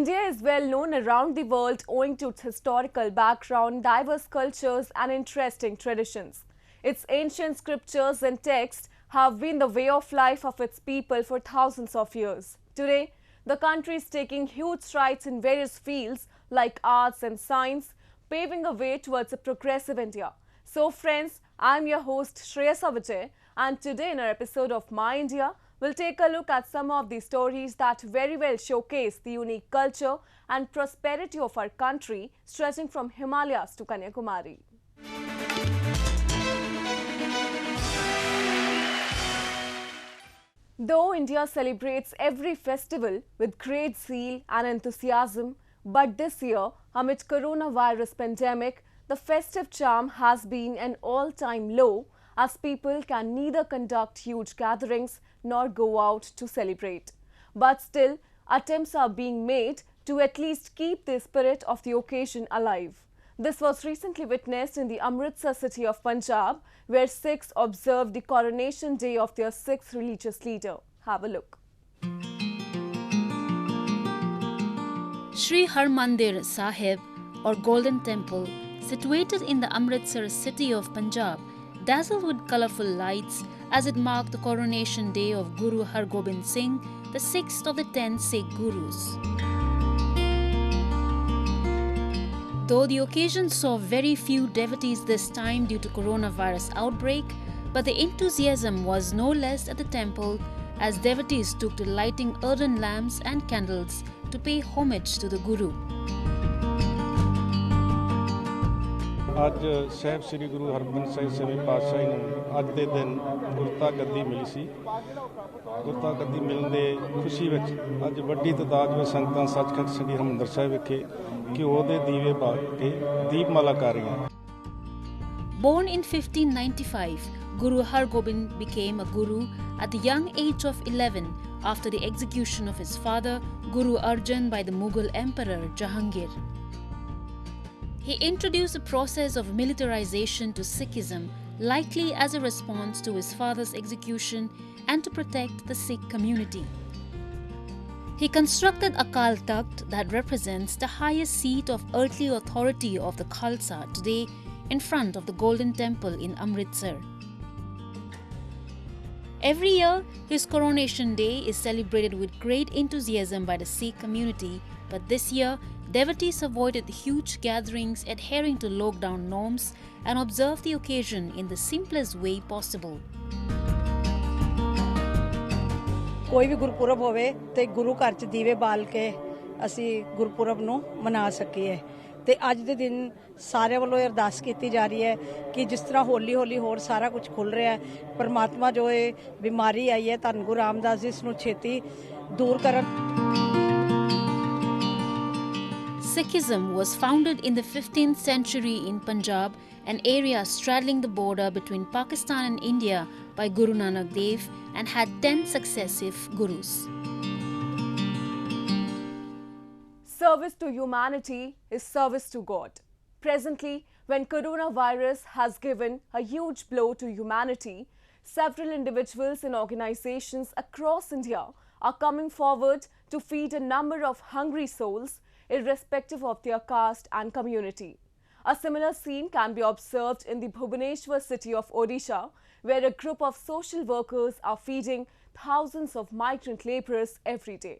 India is well known around the world owing to its historical background, diverse cultures and interesting traditions. Its ancient scriptures and texts have been the way of life of its people for thousands of years. Today, the country is taking huge strides in various fields like arts and science, paving a way towards a progressive India. So friends, I am your host Shreyasa Vijay, and today in our episode of My India, we'll take a look at some of the stories that very well showcase the unique culture and prosperity of our country, stretching from Himalayas to Kanyakumari. Though India celebrates every festival with great zeal and enthusiasm, but this year, amid coronavirus pandemic, the festive charm has been an all-time low, as people can neither conduct huge gatherings nor go out to celebrate. But still, attempts are being made to at least keep the spirit of the occasion alive. This was recently witnessed in the Amritsar city of Punjab, where Sikhs observed the coronation day of their sixth religious leader. Have a look. Sri Harmandir Sahib, or Golden Temple, situated in the Amritsar city of Punjab, dazzled with colourful lights as it marked the coronation day of Guru Har Gobind Singh, the sixth of the 10 Sikh Gurus. Though the occasion saw very few devotees this time due to coronavirus outbreak, but the enthusiasm was no less at the temple as devotees took to lighting earthen lamps and candles to pay homage to the Guru. ਅੱਜ ਸਾਹਿਬ ਸ੍ਰੀ ਗੁਰੂ ਹਰਗੋਬਿੰਦ ਸਾਹਿਬ ਸੇਵੇਂ ਪਾਤਸ਼ਾਹੀ ਨੂੰ ਅੱਜ ਦੇ ਦਿਨ ਗੁਰਤਾ ਗੱਦੀ ਮਿਲੀ ਸੀ। ਗੁਰਤਾ ਗੱਦੀ ਮਿਲਣ ਦੇ ਖੁਸ਼ੀ ਵਿੱਚ ਅੱਜ ਵੱਡੀ ਤਾਦਾਦ ਵਿੱਚ ਸੰਗਤਾਂ ਸੱਚਖੰਡ ਸ੍ਰੀ ਹਰਿਮੰਦਰ ਸਾਹਿਬ ਵਿਖੇ ਘਿਓ ਦੇ ਦੀਵੇ ਬਾਲ ਕੇ ਦੀਪਮਾਲਾ ਕਰ ਰਹੀਆਂ। Born in 1595, Guru Har Gobind became a guru at the young age of 11 after the execution of his father, Guru Arjan, by the Mughal Emperor Jahangir. He introduced the process of militarization to Sikhism, likely as a response to his father's execution and to protect the Sikh community. He constructed a Akal Takht that represents the highest seat of earthly authority of the Khalsa today in front of the Golden Temple in Amritsar. Every year, his coronation day is celebrated with great enthusiasm by the Sikh community, but this year, devotees avoided huge gatherings, adhering to lockdown norms, and observed the occasion in the simplest way possible. ਕੋਈ ਵੀ ਗੁਰਪੁਰਬ ਹੋਵੇ ਤੇ ਗੁਰੂ ਘਰ 'ਚ ਦੀਵੇ ਬਾਲ ਕੇ ਅਸੀਂ ਗੁਰਪੁਰਬ ਨੂੰ ਮਨਾ ਸਕੀਏ ਤੇ ਅੱਜ ਦੇ ਦਿਨ ਸਾਰਿਆਂ ਵੱਲੋਂ ਅਰਦਾਸ ਕੀਤੀ ਜਾ ਰਹੀ ਹੈ ਕਿ ਜਿਸ ਤਰ੍ਹਾਂ ਹੌਲੀ ਹੌਲੀ ਹੋਰ ਸਾਰਾ ਕੁਝ ਖੁੱਲ ਰਿਹਾ ਹੈ ਪਰਮਾਤਮਾ ਜੋ ਇਹ ਬਿਮਾਰੀ ਆਈ ਹੈ ਧੰਨ ਗੁਰੂ ਰਾਮਦਾਸ ਜੀ ਇਸ ਨੂੰ ਛੇਤੀ ਦੂਰ ਕਰਨ। Sikhism was founded in the 15th century in Punjab, an area straddling the border between Pakistan and India, by Guru Nanak Dev and had 10 successive gurus. Service to humanity is service to God. Presently, when coronavirus has given a huge blow to humanity, several individuals and organizations across India are coming forward to feed a number of hungry souls, irrespective of their caste and community. A similar scene can be observed in the Bhubaneswar city of Odisha, where a group of social workers are feeding thousands of migrant labourers every day.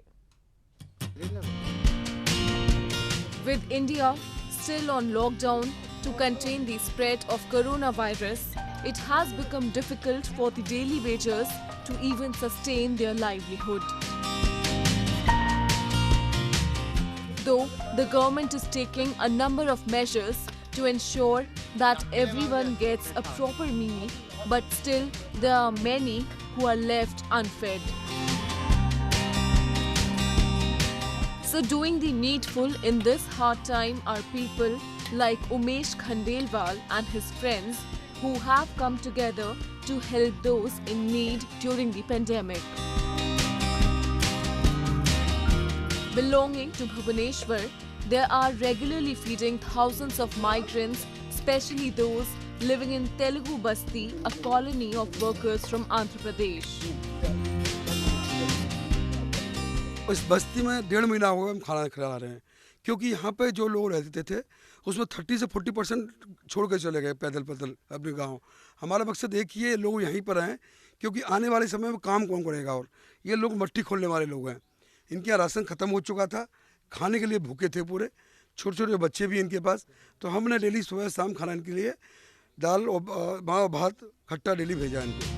With India still on lockdown to contain the spread of coronavirus, it has become difficult for the daily wagers to even sustain their livelihood. Though the government is taking a number of measures to ensure that everyone gets a proper meal, but still there are many who are left unfed. So doing the needful in this hard time are people like UMESH Khandelwal and his friends who have come together to help those in need during the pandemic. Belonging to Bhubaneswar, they are regularly feeding thousands of migrants, especially those living in Telugu Basti, a colony of workers from Andhra Pradesh. इस बस्ती में 1.5 महीना हो गया हम खाना खिला रहे हैं, क्योंकि यहाँ पे जो लोग रहते थे उसमें 30 से 40% छोड़ के चले गए पैदल अपने गांव। हमारा मकसद एक ही है, लोग यहीं पर हैं, क्योंकि आने वाले समय में काम कौन करेगा, और ये लोग मट्टी खोलने वाले लोग हैं। इनके यहाँ राशन ख़त्म हो चुका था, खाने के लिए भूखे थे पूरे, छोटे छोटे बच्चे भी इनके पास। तो हमने डेली सुबह शाम खाना इनके लिए दाल और भात खट्टा डेली भेजा इनको।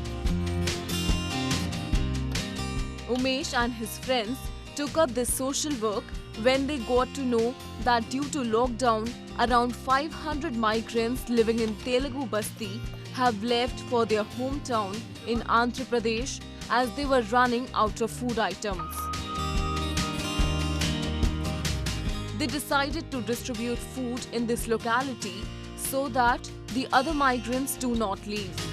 Umesh and his friends took up this social work when they got to know that due to lockdown, around 500 migrants living in Telugu Basti have left for their hometown in Andhra Pradesh as they were running out of food items. They decided to distribute food in this locality so that the other migrants do not leave.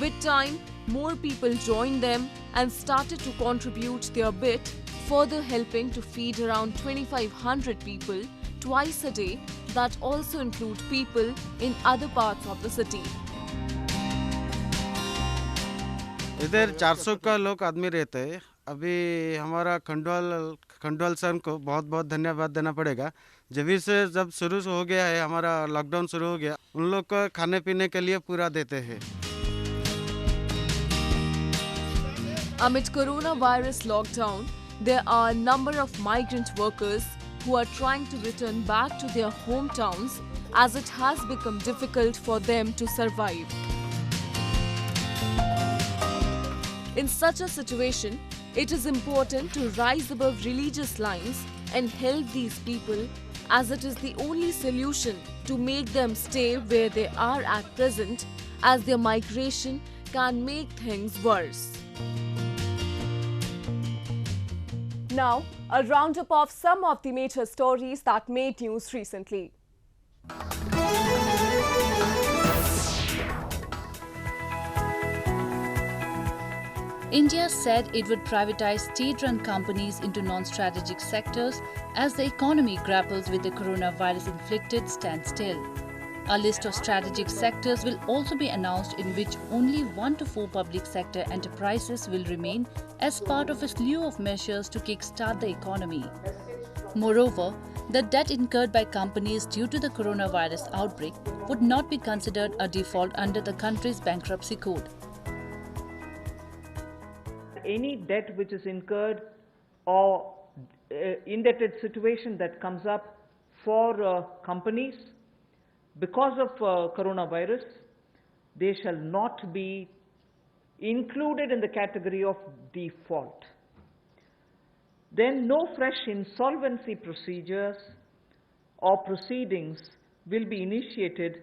With time, more people joined them and started to contribute their bit, further helping to feed around 2,500 people twice a day, that also include people in other parts of the city. इधर 400 का लोग आदमी रहते हैं। अभी हमारा Khandwal sir को बहुत बहुत धन्यवाद देना पड़ेगा। जब शुरू हो गया है, हमारा लॉकडाउन शुरू हो गया, उन लोग को खाने पीने के लिए पूरा देते हैं। Amid coronavirus lockdown, there are a number of migrant workers who are trying to return back to their hometowns as it has become difficult for them to survive. In such a situation, it is important to rise above religious lines and help these people, as it is the only solution to make them stay where they are at present, as their migration can make things worse. Now, a roundup of some of the major stories that made news recently. India said it would privatize state-run companies into non-strategic sectors as the economy grapples with the coronavirus-inflicted standstill. A list of strategic sectors will also be announced, in which only 1 to 4 public sector enterprises will remain as part of a slew of measures to kickstart the economy. Moreover, the debt incurred by companies due to the coronavirus outbreak would not be considered a default under the country's bankruptcy code. Any debt which is incurred or indebted situation that comes up for companies because of coronavirus, they shall not be included in the category of default. Then no fresh insolvency procedures or proceedings will be initiated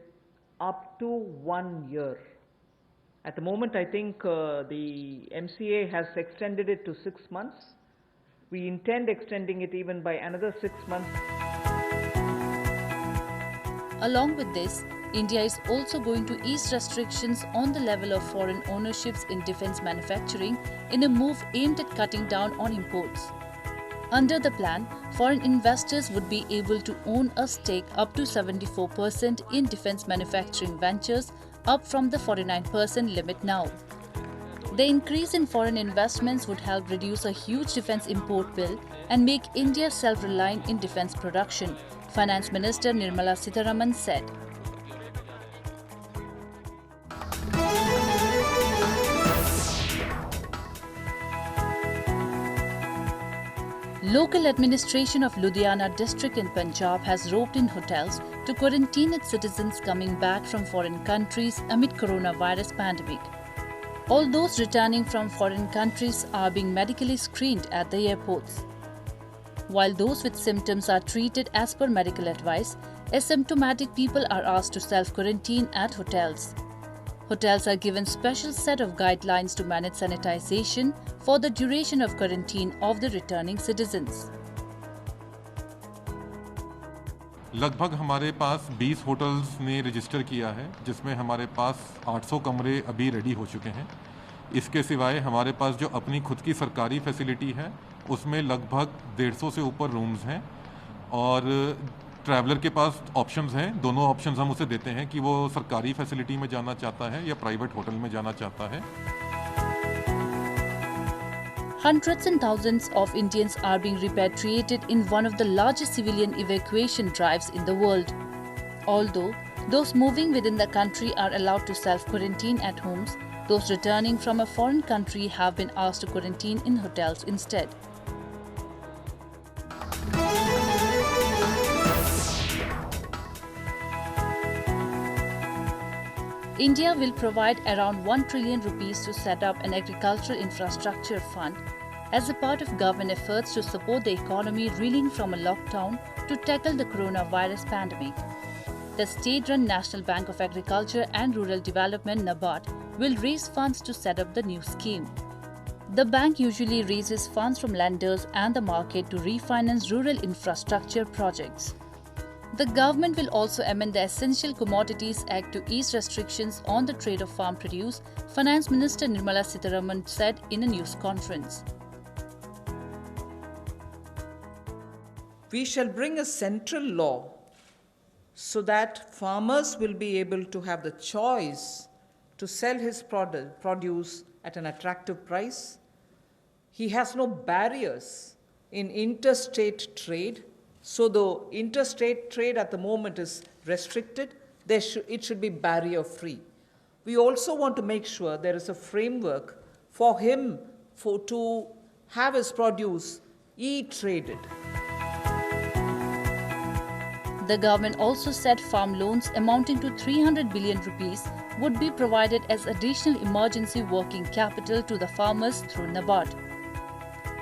up to 1 year. At the moment, I think the MCA has extended it to 6 months. We intend extending it even by another 6 months. Along with this, India is also going to ease restrictions on the level of foreign ownerships in defence manufacturing in a move aimed at cutting down on imports. Under the plan, foreign investors would be able to own a stake up to 74% in defence manufacturing ventures, up from the 49% limit now. The increase in foreign investments would help reduce a huge defence import bill and make India self-reliant in defence production, Finance Minister NIRMALA SITHARAMAN said. Local administration of Ludhiana district in Punjab has roped in hotels to quarantine its citizens coming back from foreign countries amid coronavirus pandemic. All those returning from foreign countries are being medically screened at the airports. While those with symptoms are treated as per medical advice, asymptomatic people are asked to self-quarantine at hotels. Hotels are given special set of guidelines to manage sanitization for the duration of quarantine of the returning citizens. लगभग हमारे पास 20 hotels ने register किया है, जिसमें हमारे पास 800 कमरे अभी ready हो चुके हैं। इसके सिवाय हमारे पास जो अपनी खुद की सरकारी फैसिलिटी है, उसमें लगभग 150 से ऊपर रूम्स हैं और ट्रैवलर के पास ऑप्शंस हैं। दोनों ऑप्शंस हम उसे देते हैं कि वो सरकारी फैसिलिटी में जाना चाहता है या प्राइवेट होटल में जाना चाहता है। Hundreds and thousands of Indians are being repatriated in one of the largest civilian evacuation drives in the world. Although those moving within the country are allowed to self-quarantine at homes, those returning from a foreign country have been asked to quarantine in hotels instead. India will provide around 1 trillion rupees to set up an agricultural infrastructure fund as a part of government efforts to support the economy reeling from a lockdown to tackle the coronavirus pandemic. The state-run National Bank of Agriculture and Rural Development (NABARD) will raise funds to set up the new scheme. The bank usually raises funds from lenders and the market to refinance rural infrastructure projects. The government will also amend the Essential Commodities Act to ease restrictions on the trade of farm produce, Finance Minister NIRMALA SITHARAMAN said in a news conference. We shall bring a central law so that farmers will be able to have the choice to sell his produce at an attractive price. He has no barriers in interstate trade. So though interstate trade at the moment is restricted, it should be barrier-free. We also want to make sure there is a framework for him to have his produce e-traded. The government also said farm loans amounting to 300 billion rupees would be provided as additional emergency working capital to the farmers through NABARD.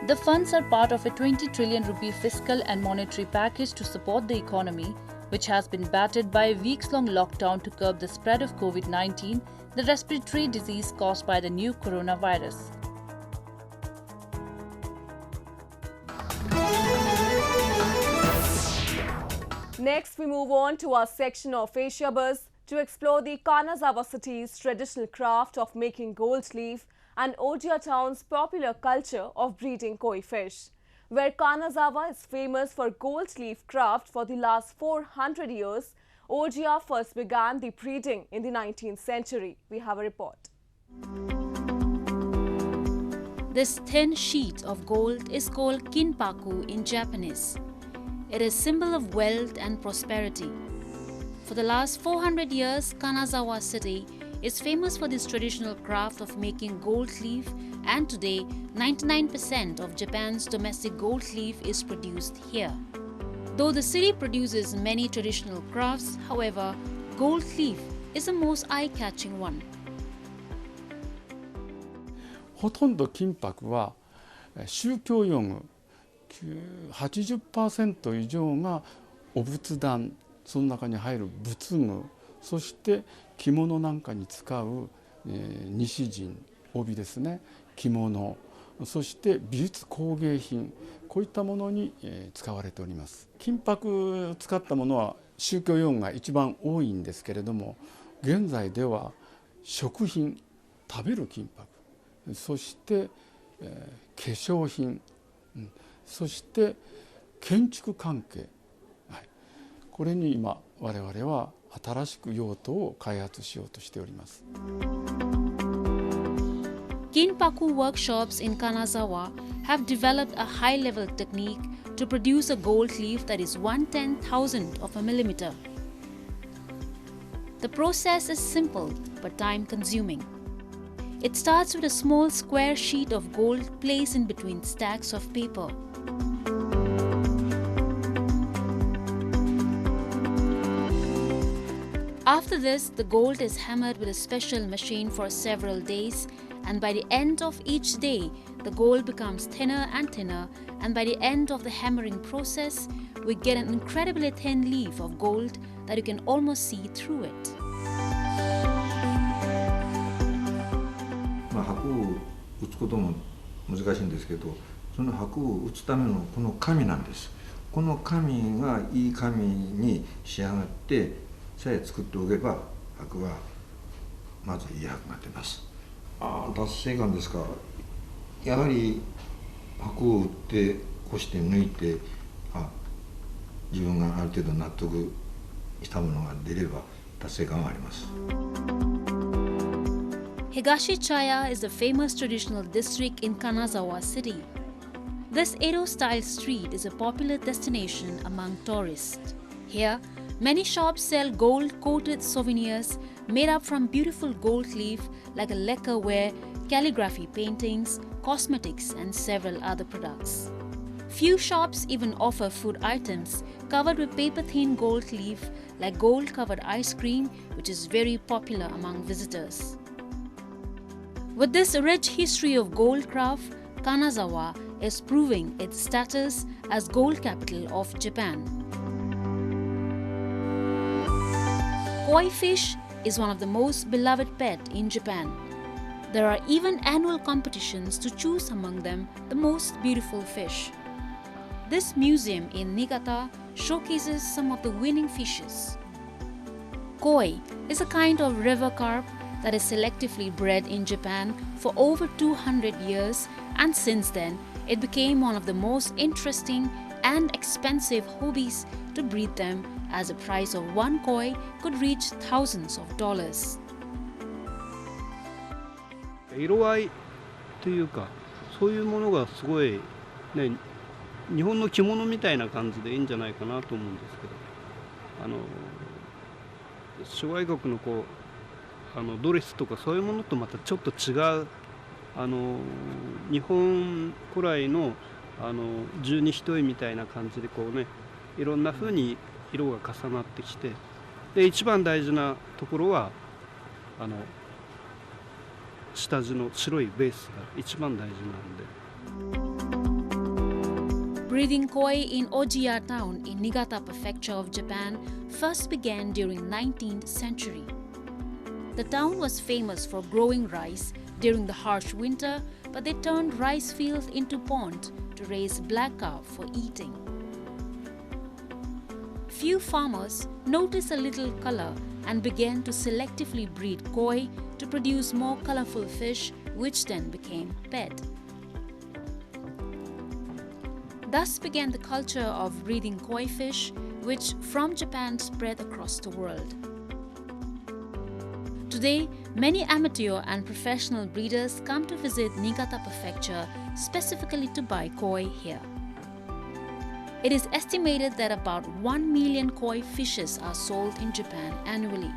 The funds are part of a 20 trillion rupee fiscal and monetary package to support the economy, which has been battered by a weeks-long lockdown to curb the spread of COVID-19, the respiratory disease caused by the new coronavirus. Next, we move on to our section of Asia Buzz to explore the Kanazawa city's traditional craft of making gold leaf and Ojia town's popular culture of breeding koi fish. Where Kanazawa is famous for gold leaf craft for the last 400 years, Ojia first began the breeding in the 19th century. We have a report. This thin sheet of gold is called kinpaku in Japanese. It is a symbol of wealth and prosperity. For the last 400 years, Kanazawa city is famous for this traditional craft of making gold leaf, and today 99% of Japan's domestic gold leaf is produced here. Though the city produces many traditional crafts, however, gold leaf is the most eye-catching one. ほとんど金箔は宗教用具 80% 以上がお仏壇、その中に入る仏具、そして着物なんかに使う西陣、帯ですね、着物、そして美術工芸品、こういったものに使われております。金箔を使ったものは宗教用具が一番多いんですけれども、現在では食品、食べる金箔、そして化粧品、そして建築関係、これに今我々は新しく用途を開発しようとしております。Kinpaku workshops in Kanazawa have developed a high-level technique to produce a gold leaf that is 1/10,000th of a millimeter. The process is simple but time-consuming. It starts with a small square sheet of gold placed in between stacks of paper. After this, the gold is hammered with a special machine for several days, and by the end of each day, the gold becomes thinner and thinner, and by the end of the hammering process, we get an incredibly thin leaf of gold that you can almost see through it. 箔を打つことも難しいんですけど、その箔を打つためのこの紙なんです。この紙がいい紙に仕上がってさえ作っておけば箔はまずいい箔が出ます。達成感ですか。やはり箔を打ってこして抜いて、自分がある程度納得したものが出れば達成感があります。Higashiyama is the famous traditional district in Kanazawa city. This Edo-style street is a popular destination among tourists. Here, many shops sell gold-coated souvenirs made up from beautiful gold leaf like a lacquerware, calligraphy paintings, cosmetics and several other products. Few shops even offer food items covered with paper-thin gold leaf like gold-covered ice cream, which is very popular among visitors. With this rich history of gold craft, Kanazawa is proving its status as gold capital of Japan. Koi fish is one of the most beloved pet in Japan. There are even annual competitions to choose among them the most beautiful fish. This museum in Niigata showcases some of the winning fishes. Koi is a kind of river carp that is selectively bred in Japan for over 200 years, and since then it became one of the most interesting and expensive hobbies to breed them, as the price of one koi could reach thousands of dollars. 色合いというかそういうものがすごいね、日本の着物みたいな感じでいいんじゃないかなと思うんですけど、諸外国のこうドレスとかそういうものとまたちょっと違う日本古来の十二単みたいな感じでこうね、いろんな風に色が重なってきて、で一番大事なところは下地の白いベースが一番大事なんで。 Breeding koi in Ojiya town in Niigata prefecture of Japan first began during 19th century. The town was famous for growing rice during the harsh winter, but they turned rice fields into pond to raise black carp for eating. Few farmers noticed a little color and began to selectively breed koi to produce more colorful fish, which then became pet. Thus began the culture of breeding koi fish, which from Japan spread across the world. Today, many amateur and professional breeders come to visit Niigata prefecture specifically to buy koi here. It is estimated that about 1 million koi fishes are sold in Japan annually.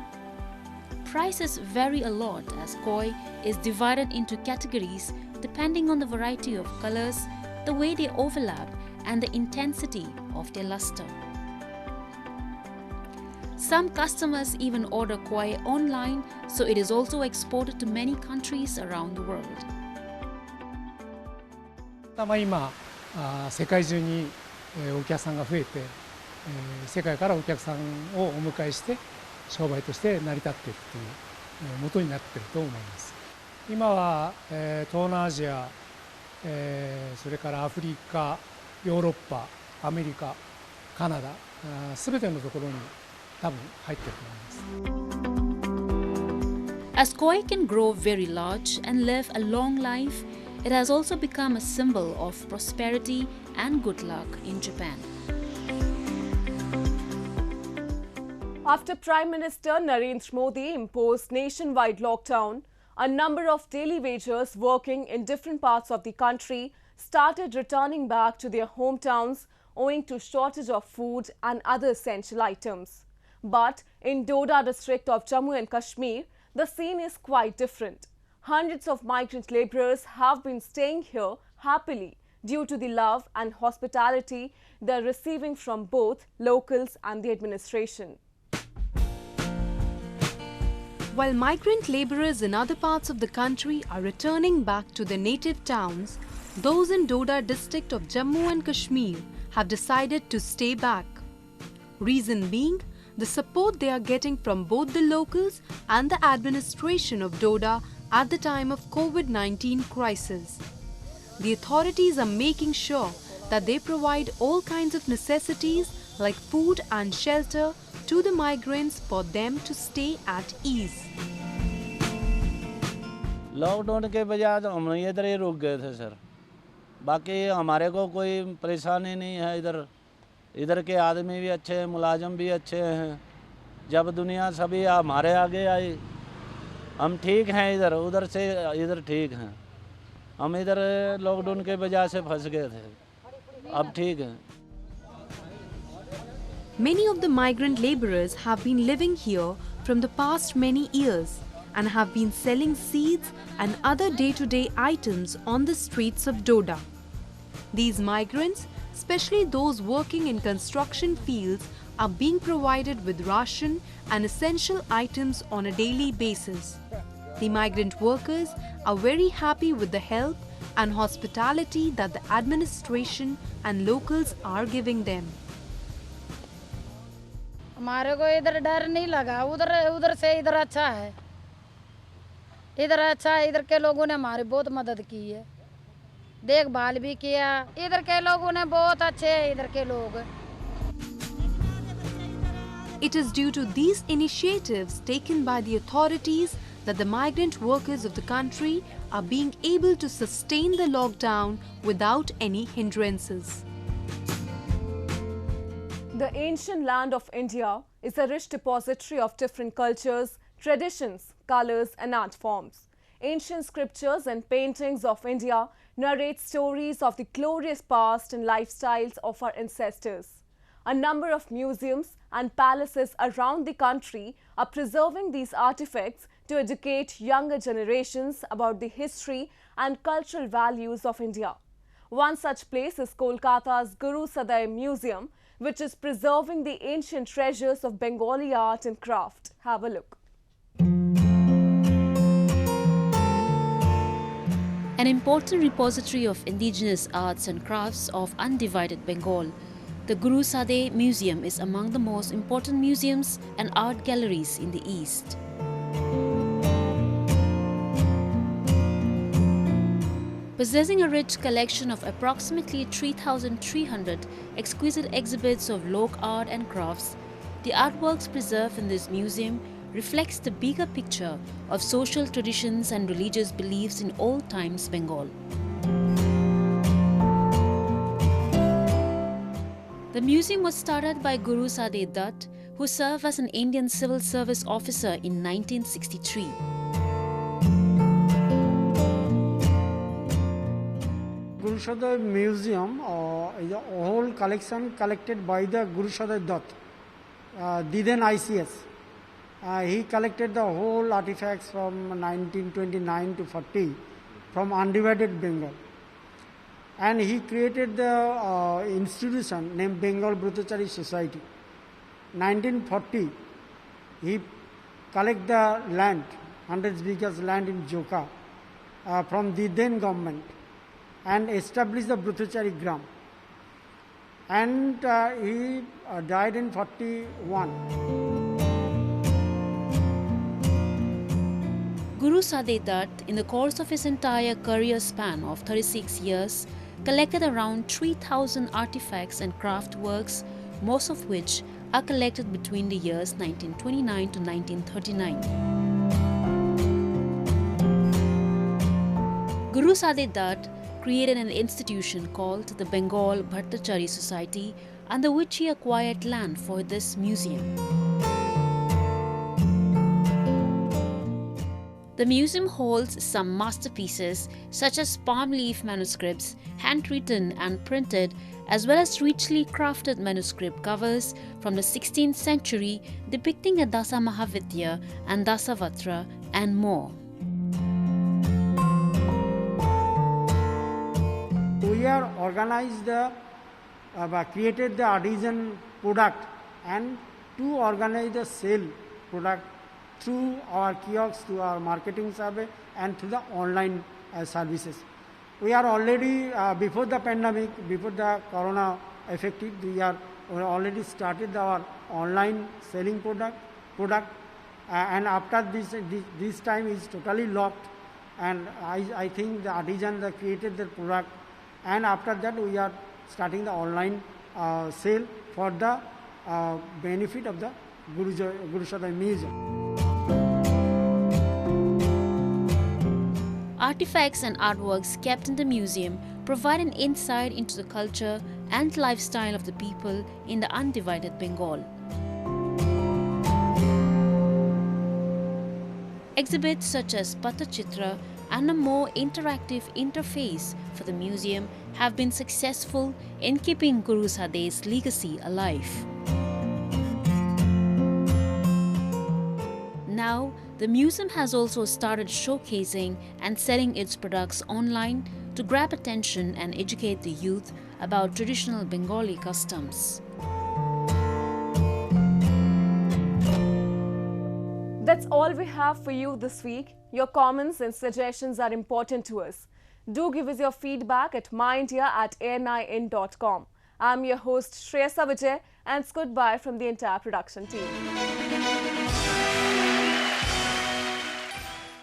Prices vary a lot as koi is divided into categories depending on the variety of colors, the way they overlap, and the intensity of their luster. Some customers even order koi online, so it is also exported to many countries around the world. 今、世界中にお客さんが増えて、世界からお客さんをお迎えして商売として成り立っていくという元になっていると思います。今は東南アジア、それからアフリカ、ヨーロッパ、アメリカ、カナダ、すべてのところに多分入っていると思います。As koi can grow very large and live a long life, it has also become a symbol of prosperity and good luck in Japan. After Prime Minister Narendra Modi imposed nationwide lockdown, a number of daily wagers working in different parts of the country started returning back to their hometowns owing to shortage of food and other essential items. But in Doda district of Jammu and Kashmir, the scene is quite different. Hundreds of migrant labourers have been staying here happily due to the love and hospitality they are receiving from both locals and the administration. While migrant labourers in other parts of the country are returning back to their native towns, those in Doda district of Jammu and Kashmir have decided to stay back. Reason being, the support they are getting from both the locals and the administration of Doda at the time of COVID-19 crisis. The authorities are making sure that they provide all kinds of necessities like food and shelter to the migrants for them to stay at ease. Lockdown के वजह से हम इधर ही रुक गए थे sir, बाकी हमारे को कोई परेशानी नहीं है। इधर के आदमी भी अच्छे हैं, मुलाजम भी अच्छे हैं। जब दुनिया सभी हमारे आगे आई हम ठीक हैं इधर, उधर से इधर ठीक हैं। हम इधर लॉकडाउन के वजह से फंस गए थे, अब ठीक हैं। Many of the migrant labourers have been living here from the past many years and have been selling seeds and other day-to-day items on the streets of Doda. These migrants, especially those working in construction fields, are being provided with ration and essential items on a daily basis. The migrant workers are very happy with the help and hospitality that the administration and locals are giving them. हमारे को इधर डर नहीं लगा, उधर से इधर अच्छा है, इधर अच्छा है। इधर के लोगों ने हमारी बहुत मदद की है, देखभाल भी किया। इधर के लोगों ने बहुत अच्छे हैं, इधर के लोग। It is due to these initiatives taken by the authorities that the migrant workers of the country are being able to sustain the lockdown without any hindrances. The ancient land of India is a rich depository of different cultures, traditions, colors and art forms. Ancient scriptures and paintings of India narrate stories of the glorious past and lifestyles of our ancestors. A number of museums and palaces around the country are preserving these artifacts to educate younger generations about the history and cultural values of India. One such place is Kolkata's Guru Sadai Museum, which is preserving the ancient treasures of Bengali art and craft. Have a look. An important repository of indigenous arts and crafts of undivided Bengal, the Guru Sadai Museum is among the most important museums and art galleries in the East. Possessing a rich collection of approximately 3,300 exquisite exhibits of folk art and crafts, the artworks preserved in this museum reflects the bigger picture of social traditions and religious beliefs in old times Bengal. The museum was started by Guru Sadai Dutt, who served as an Indian civil service officer in 1963. Guru Sadai Museum is a whole collection collected by the Guru Sadai Dutt, the then ICS. He collected the whole artifacts from 1929 to 40 from undivided Bengal. And he created the institution named Bengal Brahmachari Society. 1940, he collected the land, 100 acres land in Joka from the then government and established the Brahmachari Gram. And he died in 41. Guru Sadai Dutt, in the course of his entire career span of 36 years, collected around 3,000 artifacts and craft works, most of which are collected between the years 1929 to 1939. Guru Sadai Dutt created an institution called the Bengal Brahmachari Society, under which he acquired land for this museum. The museum holds some masterpieces such as palm leaf manuscripts, handwritten and printed, as well as richly crafted manuscript covers from the 16th century depicting a Dasa Mahavidya and Dasavatra and more. We are organized created the artisan product and to organize the sale product through our kiosks, through our marketing survey and through the online services. We are already, before the pandemic, before the corona affected, we already started our online selling product and after this time is totally locked, and I think the artisan that created the product, and after that we are starting the online sale for the benefit of the Guru Sadai Museum. Artifacts and artworks kept in the museum provide an insight into the culture and lifestyle of the people in the undivided Bengal. Exhibits such as Patachitra and a more interactive interface for the museum have been successful in keeping Guru Sadeh's legacy alive. Now, the museum has also started showcasing and selling its products online to grab attention and educate the youth about traditional Bengali customs. That's all we have for you this week. Your comments and suggestions are important to us. Do give us your feedback at myindia@anin.com. I'm your host Shreyasa Vijay, and it's goodbye from the entire production team.